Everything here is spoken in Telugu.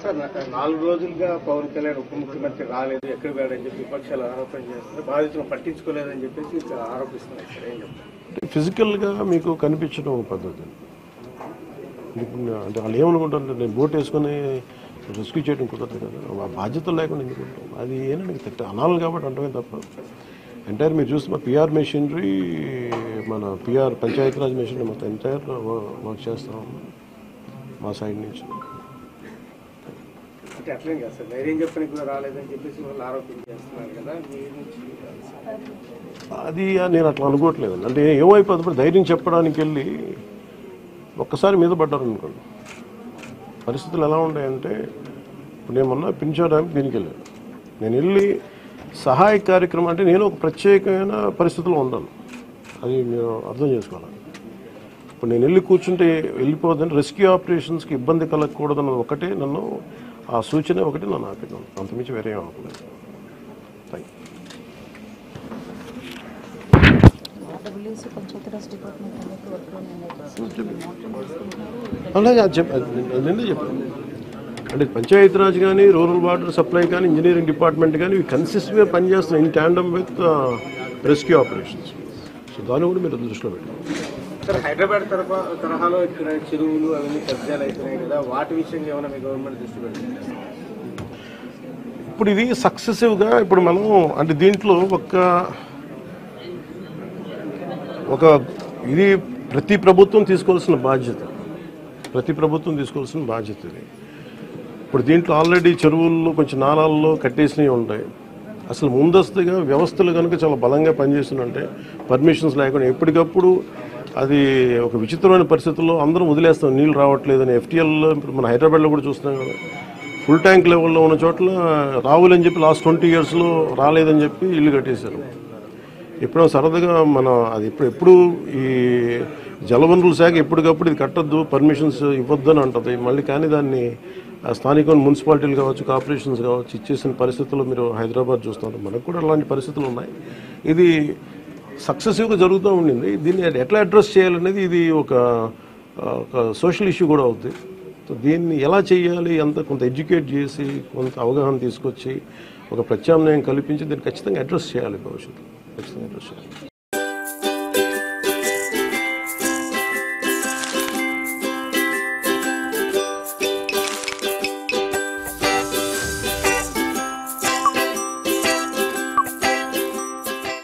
సార్ 4 రోజులుగా పవన్ కళ్యాణ్ ఉప ముఖ్యమంత్రి రాలేదు, ఎక్కడ వేడని చెప్పి విపక్షాలు ఆరోపణ చేస్తున్నారు. బాధితులను పట్టించుకోలేదని చెప్పేసి ఆరోపిస్తున్నారు. సార్ ఏం చెప్తారు? ఫిజికల్గా మీకు కనిపించడం పద్ధతి అంటే వాళ్ళు ఏమనుకుంటారంటే నేను బోట్ వేసుకొని రెస్క్యూ చేయడం కుదరదు కదా, ఆ బాధ్యతలు లేకుండా ఎందుకుంటాం. అది ఏంటంటే అనాలి కాబట్టి అంటమే తప్ప ఎంటైర్ మీరు చూస్తే మా పిఆర్ మెషినరీ, మన పిఆర్ పంచాయతీరాజ్ మెషినరీ మొత్తం ఎంటైర్ వర్క్ చేస్తాం మా సైడ్ నుంచి. అంటే అట్లేం కాదు సార్, ధైర్యం చెప్పడానికి కూడా రాలేదని చెప్పేసి వాళ్ళు ఆరోపణ చేస్తున్నారు కదా. అది నేను అట్లా అనుకోవట్లేదు. అంటే ఏమైపోతుంది, ధైర్యం చెప్పడానికి వెళ్ళి ఒక్కసారి మీద పడ్డారు అనుకోండి. పరిస్థితులు ఎలా ఉంటాయంటే ఇప్పుడు నేను మొన్న పింఛా డ్యామ్కి దీనికి వెళ్ళాను. నేను వెళ్ళి సహాయ కార్యక్రమం అంటే నేను ఒక ప్రత్యేకమైన పరిస్థితిలో ఉన్నాను, అది మీరు అర్థం చేసుకోవాలి. ఇప్పుడు నేను వెళ్ళి కూర్చుంటే వెళ్ళిపోదని రెస్క్యూ ఆపరేషన్స్కి ఇబ్బంది కలగకూడదన్నది ఒకటే నన్ను, ఆ సూచన ఒకటి నన్ను ఆపినాను, అంతమించి వేరే ఆపలేదు. అలాగే అది నిన్నే చెప్పాను. అంటే పంచాయతీరాజ్ కానీ, రూరల్ వాటర్ సప్లై కానీ, ఇంజనీరింగ్ డిపార్ట్మెంట్ కానీ ఇవి కన్సిస్టెంట్గా పనిచేస్తున్నాయి in tandem with rescue operations. So దాన్ని కూడా మీరు దృష్టిలో పెట్టారు. సార్ హైదరాబాద్ తరహాలో ఇక్కడ చెరువులు అవన్నీ కబ్జాలు అవుతున్నాయి కదా, వాటి విషయంగా ఏమైనా మీ గవర్నమెంట్ దృష్టి పెట్టింది? ఇప్పుడు ఇది సక్సెసివ్గా ఇప్పుడు మనం అంటే దీంట్లో ఒక ఇది ప్రతి ప్రభుత్వం తీసుకోవాల్సిన బాధ్యత, ఇది. ఇప్పుడు దీంట్లో ఆల్రెడీ చెరువుల్లో కొంచెం నాలాల్లో కట్టేసినవి ఉంటాయి. అసలు ముందస్తుగా వ్యవస్థలు కనుక చాలా బలంగా పనిచేస్తుందంటే పర్మిషన్స్ లేకుండా ఎప్పటికప్పుడు అది ఒక విచిత్రమైన పరిస్థితుల్లో అందరం వదిలేస్తాం, నీళ్ళు రావట్లేదని. ఎఫ్టీఎల్లో ఇప్పుడు మన హైదరాబాద్లో కూడా చూస్తున్నాం కదా, ఫుల్ ట్యాంక్ లెవెల్లో ఉన్న చోట్ల రావులని చెప్పి లాస్ట్ 20 yearsలో రాలేదని చెప్పి ఇల్లు కట్టేశారు. ఎప్పుడో సరదాగా అది ఎప్పుడు ఈ జలవనరుల శాఖ ఎప్పటికప్పుడు ఇది కట్టద్దు, పర్మిషన్స్ ఇవ్వద్దని అంటుంది మళ్ళీ. కానీ దాన్ని స్థానిక మున్సిపాలిటీలు కావచ్చు, కార్పొరేషన్స్ కావచ్చు ఇచ్చేసిన పరిస్థితుల్లో మీరు హైదరాబాద్ చూస్తున్నారు. మనకు కూడా అలాంటి పరిస్థితులు ఉన్నాయి. ఇది సక్సెసివ్గా జరుగుతూ ఉండింది. దీన్ని ఎట్లా అడ్రస్ చేయాలనేది ఇది ఒక సోషల్ ఇష్యూ కూడా అవుతుంది. సో దీన్ని ఎలా చేయాలి, కొంత ఎడ్యుకేట్ చేసి, కొంత అవగాహన తీసుకొచ్చి, ఒక ప్రత్యామ్నాయం కల్పించి దీన్ని ఖచ్చితంగా అడ్రస్ చేయాలి, భవిష్యత్తులో ఖచ్చితంగా అడ్రస్ చేయాలి.